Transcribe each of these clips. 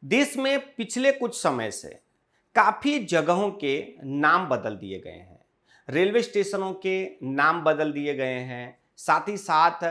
देश में पिछले कुछ समय से काफ़ी जगहों के नाम बदल दिए गए हैं। रेलवे स्टेशनों के नाम बदल दिए गए हैं, साथ ही साथ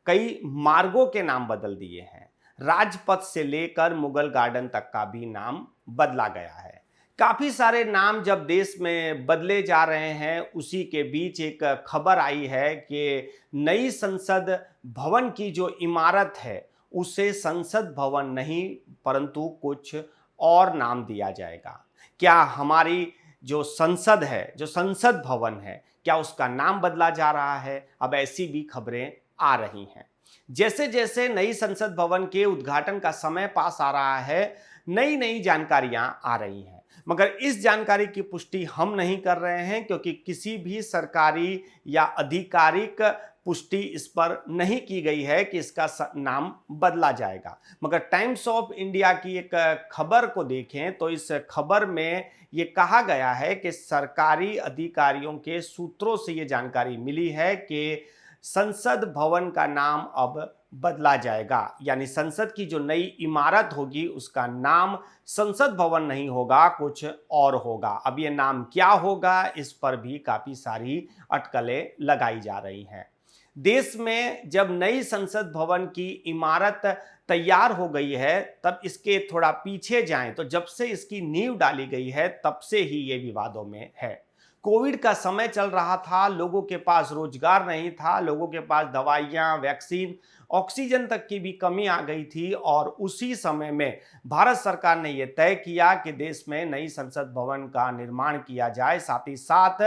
कई मार्गों के नाम बदल दिए हैं। राजपथ से लेकर मुगल गार्डन तक का भी नाम बदला गया है। काफ़ी सारे नाम जब देश में बदले जा रहे हैं, उसी के बीच एक खबर आई है कि नई संसद भवन की जो इमारत है, उसे संसद भवन नहीं परंतु कुछ और नाम दिया जाएगा। क्या हमारी जो संसद है, जो संसद भवन है, क्या उसका नाम बदला जा रहा है? अब ऐसी भी खबरें आ रही हैं। जैसे जैसे नई संसद भवन के उद्घाटन का समय पास आ रहा है, नई नई जानकारियां आ रही हैं। मगर इस जानकारी की पुष्टि हम नहीं कर रहे हैं, क्योंकि किसी भी सरकारी या आधिकारिक पुष्टि इस पर नहीं की गई है कि इसका नाम बदला जाएगा। मगर टाइम्स ऑफ इंडिया की एक खबर को देखें तो इस खबर में ये कहा गया है कि सरकारी अधिकारियों के सूत्रों से ये जानकारी मिली है कि संसद भवन का नाम अब बदला जाएगा। यानी संसद की जो नई इमारत होगी उसका नाम संसद भवन नहीं होगा, कुछ और होगा। अब ये नाम क्या होगा, इस पर भी काफ़ी सारी अटकलें लगाई जा रही हैं। देश में जब नई संसद भवन की इमारत तैयार हो गई है, तब इसके थोड़ा पीछे जाएं तो जब से इसकी नींव डाली गई है तब से ही ये विवादों में है। कोविड का समय चल रहा था, लोगों के पास रोजगार नहीं था, लोगों के पास दवाइयाँ, वैक्सीन, ऑक्सीजन तक की भी कमी आ गई थी और उसी समय में भारत सरकार ने यह तय किया कि देश में नई संसद भवन का निर्माण किया जाए। साथ ही साथ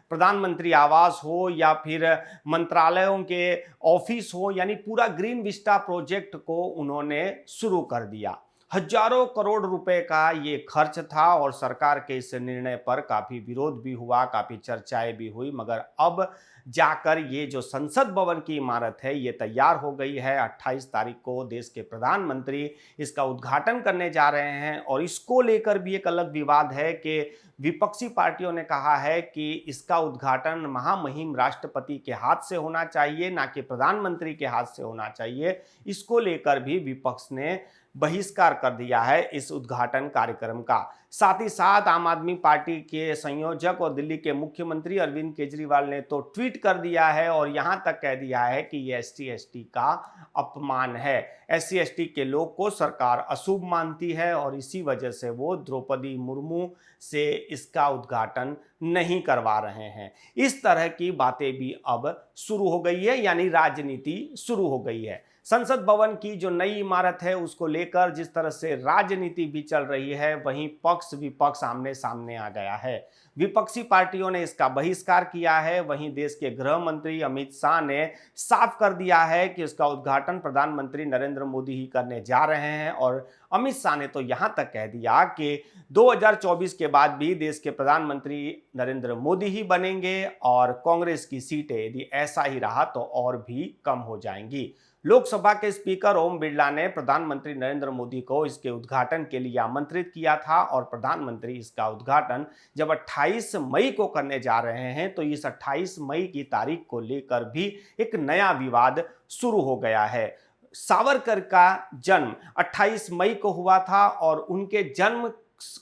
प्रधानमंत्री आवास हो या फिर मंत्रालयों के ऑफिस हो, यानी पूरा ग्रीन विस्टा प्रोजेक्ट को उन्होंने शुरू कर दिया। हजारों करोड़ रुपए का ये खर्च था और सरकार के इस निर्णय पर काफी विरोध भी हुआ, काफी चर्चाएं भी हुई। मगर अब जाकर ये जो संसद भवन की इमारत है ये तैयार हो गई है। 28 तारीख को देश के प्रधानमंत्री इसका उद्घाटन करने जा रहे हैं और इसको लेकर भी एक अलग विवाद है कि विपक्षी पार्टियों ने कहा है कि इसका उद्घाटन महामहिम राष्ट्रपति के हाथ से होना चाहिए, ना कि प्रधानमंत्री के हाथ से होना चाहिए। इसको लेकर भी विपक्ष ने बहिष्कार कर दिया है इस उद्घाटन कार्यक्रम का। साथ ही साथ आम आदमी पार्टी के संयोजक और दिल्ली के मुख्यमंत्री अरविंद केजरीवाल ने तो ट्वीट कर दिया है और यहां तक कह दिया है कि ये SC/ST का अपमान है। SC/ST के लोग को सरकार अशुभ मानती है और इसी वजह से वो द्रौपदी मुर्मू से इसका उद्घाटन नहीं करवा रहे हैं। इस तरह की बातें भी अब शुरू हो गई है, यानी राजनीति शुरू हो गई है। संसद भवन की जो नई इमारत है उसको लेकर जिस तरह से राजनीति भी चल रही है, वहीं पक्ष विपक्ष आमने सामने आ गया है। विपक्षी पार्टियों ने इसका बहिष्कार किया है, वहीं देश के गृह मंत्री अमित शाह ने साफ कर दिया है कि इसका उद्घाटन प्रधानमंत्री नरेंद्र मोदी ही करने जा रहे हैं। और अमित शाह ने तो यहां तक कह दिया कि 2024 के बाद भी देश के प्रधानमंत्री नरेंद्र मोदी ही बनेंगे और कांग्रेस की सीटें यदि ऐसा ही रहा तो और भी कम हो जाएंगी। लोकसभा के स्पीकर ओम बिरला ने प्रधानमंत्री नरेंद्र मोदी को इसके उद्घाटन के लिए आमंत्रित किया था और प्रधानमंत्री इसका उद्घाटन जब 28 मई को करने जा रहे हैं तो इस 28 मई की तारीख को लेकर भी एक नया विवाद शुरू हो गया है। सावरकर का जन्म 28 मई को हुआ था और उनके जन्म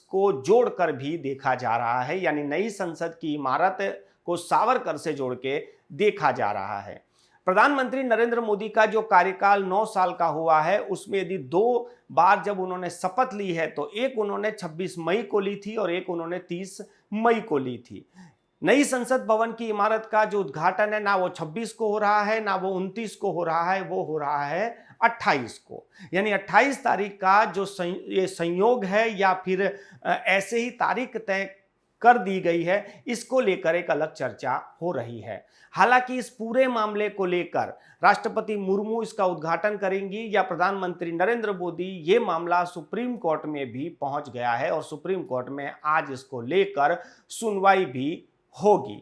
को जोड़कर भी देखा जा रहा है, यानी नई संसद की इमारत को सावरकर से जोड़ के देखा जा रहा है। प्रधानमंत्री नरेंद्र मोदी का जो कार्यकाल 9 साल का हुआ है उसमें यदि 2 बार जब उन्होंने शपथ ली है तो एक उन्होंने 26 मई को ली थी और एक उन्होंने 30 मई को ली थी। नई संसद भवन की इमारत का जो उद्घाटन है ना वो 26 को हो रहा है, ना वो 29 को हो रहा है, वो हो रहा है 28 को। यानी 28 तारीख का जो ये संयोग है या फिर ऐसे ही तारीख तय कर दी गई है, इसको लेकर एक अलग चर्चा हो रही है। हालांकि इस पूरे मामले को लेकर राष्ट्रपति मुर्मू इसका उद्घाटन करेंगी या प्रधानमंत्री नरेंद्र मोदी, ये मामला सुप्रीम कोर्ट में भी पहुंच गया है और सुप्रीम कोर्ट में आज इसको लेकर सुनवाई भी होगी।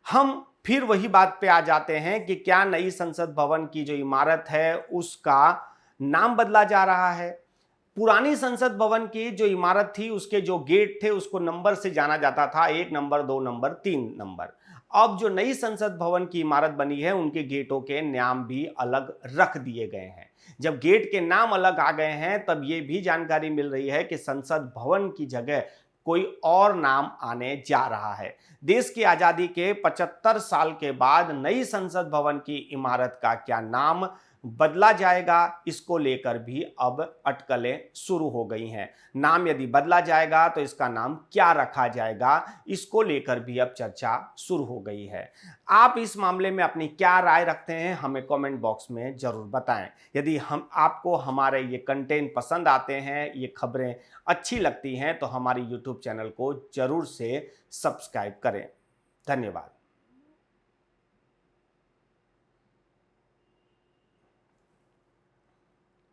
हम फिर वही बात पे आ जाते हैं कि क्या नई संसद भवन की जो इमारत है उसका नाम बदला जा रहा है। पुरानी संसद भवन की जो इमारत थी उसके जो गेट थे उसको नंबर से जाना जाता था, 1 नंबर, 2 नंबर, 3 नंबर। अब जो नई संसद भवन की इमारत बनी है उनके गेटों के नाम भी अलग रख दिए गए हैं। जब गेट के नाम अलग आ गए हैं तब ये भी जानकारी मिल रही है कि संसद भवन की जगह कोई और नाम आने जा रहा है। देश की आजादी के 75 साल के बाद नई संसद भवन की इमारत का क्या नाम बदला जाएगा, इसको लेकर भी अब अटकलें शुरू हो गई हैं। नाम यदि बदला जाएगा तो इसका नाम क्या रखा जाएगा, इसको लेकर भी अब चर्चा शुरू हो गई है। आप इस मामले में अपनी क्या राय रखते हैं, हमें कमेंट बॉक्स में जरूर बताएं। यदि हम आपको हमारे ये कंटेंट पसंद आते हैं, ये खबरें अच्छी लगती हैं, तो हमारी यूट्यूब चैनल को जरूर से सब्सक्राइब करें। धन्यवाद।